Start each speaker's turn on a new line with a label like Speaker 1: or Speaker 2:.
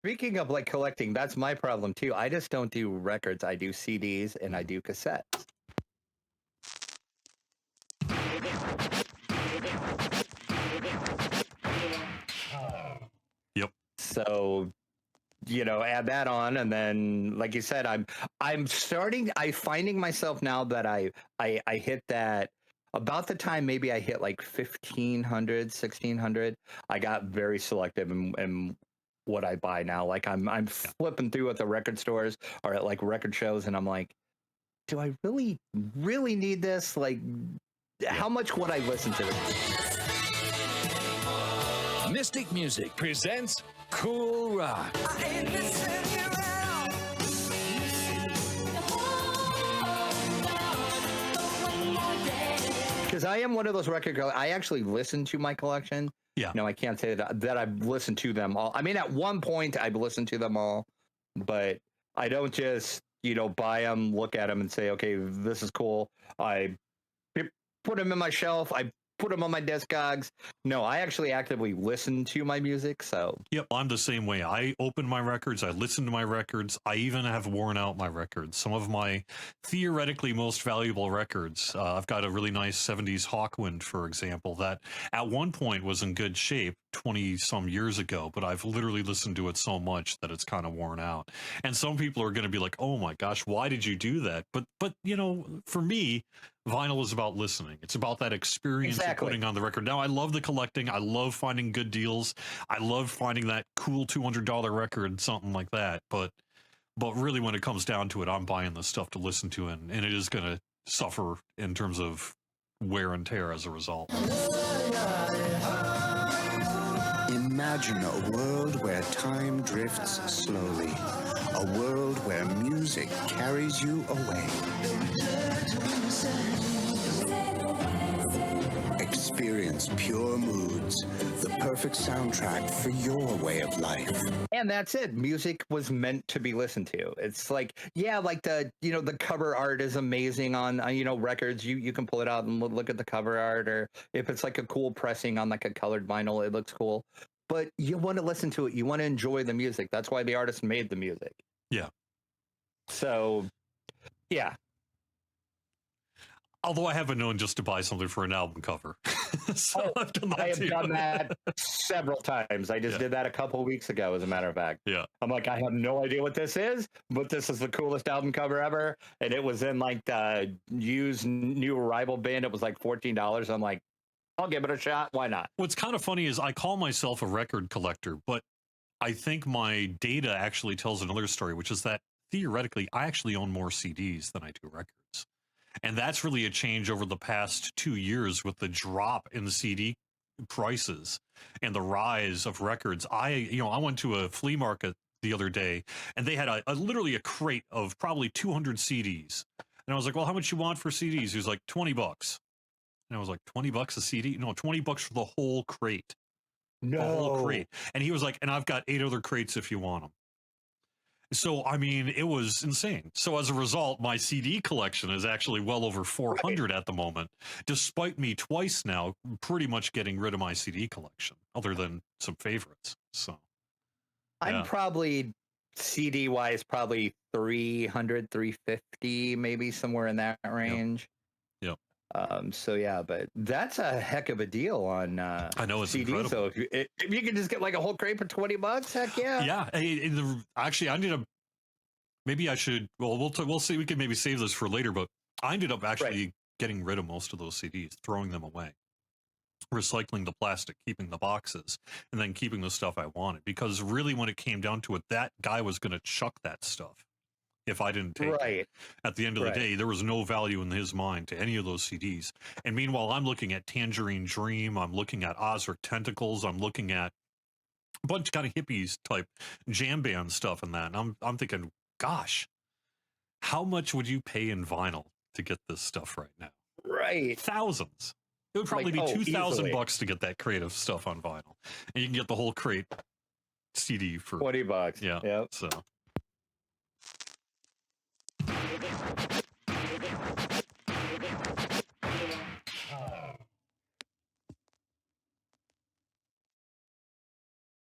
Speaker 1: Speaking of like collecting, that's my problem too. I just don't do records. I do CDs and I do cassettes.
Speaker 2: Yep.
Speaker 1: So, add that on, and then, like you said, I'm finding myself now that I hit that about the time maybe I hit like 1500, 1600. I got very selective in what I buy now. Like I'm flipping through at the record stores or at like record shows, and I'm like, do I really need this? Like, how much would I listen to this?
Speaker 3: Mystic Music presents Cool Rock.
Speaker 1: Because I am one of those record girls. I actually listen to my collection.
Speaker 2: Yeah.
Speaker 1: No, I can't say that I've listened to them all. I mean, at one point I've listened to them all, but I don't just, buy them, look at them and say, okay, this is cool. I put them in my shelf. I put them on my Discogs. No, I actually actively listen to my music. So
Speaker 2: Yep, I'm the same way. I open my records, I listen to my records, I even have worn out my records. Some of my theoretically most valuable records, I've got a really nice 70s Hawkwind, for example, that at one point was in good shape 20 some years ago, but I've literally listened to it so much that it's kind of worn out. And some people are going to be like, oh my gosh, why did you do that? But for me, vinyl is about listening. It's about that experience of putting on the record. Now, I love the collecting. I love finding good deals. I love finding that cool $200 record, something like that. But really, when it comes down to it, I'm buying the stuff to listen to, and it is going to suffer in terms of wear and tear as a result.
Speaker 4: Imagine a world where time drifts slowly. A world where music carries you away. Experience pure moods, the perfect soundtrack for your way of life.
Speaker 1: And that's it. Music was meant to be listened to. It's like, yeah, like the cover art is amazing on records. You can pull it out and look at the cover art, or if it's like a cool pressing on like a colored vinyl, it looks cool. But you want to listen to it. You want to enjoy the music. That's why the artist made the music.
Speaker 2: Yeah.
Speaker 1: So, yeah.
Speaker 2: Although I have been known just to buy something for an album cover. So I've done that
Speaker 1: I have
Speaker 2: too.
Speaker 1: done that several times. I just did that a couple of weeks ago, as a matter of fact.
Speaker 2: Yeah.
Speaker 1: I'm like, I have no idea what this is, but this is the coolest album cover ever. And it was in like the used New Arrival bin. It was like $14. I'm like, I'll give it a shot. Why not?
Speaker 2: What's kind of funny is I call myself a record collector, but I think my data actually tells another story, which is that theoretically, I actually own more CDs than I do records. And that's really a change over the past 2 years with the drop in the CD prices and the rise of records. I went to a flea market the other day, and they had literally a crate of probably 200 CDs. And I was like, well, how much you want for CDs? He was like, $20. And I was like, $20 a CD? No, $20 for the whole crate.
Speaker 1: No.
Speaker 2: The whole crate. And he was like, and I've got 8 other crates if you want them. So, I mean, it was insane. So as a result, my CD collection is actually well over 400 at the moment, despite me twice now pretty much getting rid of my CD collection, other than some favorites. So
Speaker 1: I'm probably CD wise, probably 300, 350, maybe somewhere in that range.
Speaker 2: Yep.
Speaker 1: So yeah, but that's a heck of a deal on
Speaker 2: I know, it's
Speaker 1: CDs.
Speaker 2: incredible.
Speaker 1: So if you can just get like a whole crate for $20, heck yeah.
Speaker 2: Yeah. Actually, I ended up, maybe I should, well, we'll see. We can maybe save this for later, but I ended up actually getting rid of most of those CDs, throwing them away, recycling the plastic, keeping the boxes, and then keeping the stuff I wanted. Because really, when it came down to it, that guy was going to chuck that stuff if I didn't take it. At the end of the day, there was no value in his mind to any of those CDs. And meanwhile, I'm looking at Tangerine Dream, I'm looking at Ozric Tentacles, I'm looking at a bunch of kind of hippies type jam band stuff and that. And I'm thinking, gosh, how much would you pay in vinyl to get this stuff right now?
Speaker 1: Right.
Speaker 2: Thousands. It would probably be $2,000 to get that crate of stuff on vinyl. And you can get the whole crate CD for
Speaker 1: $20.
Speaker 2: Yeah.
Speaker 1: Yep.
Speaker 2: So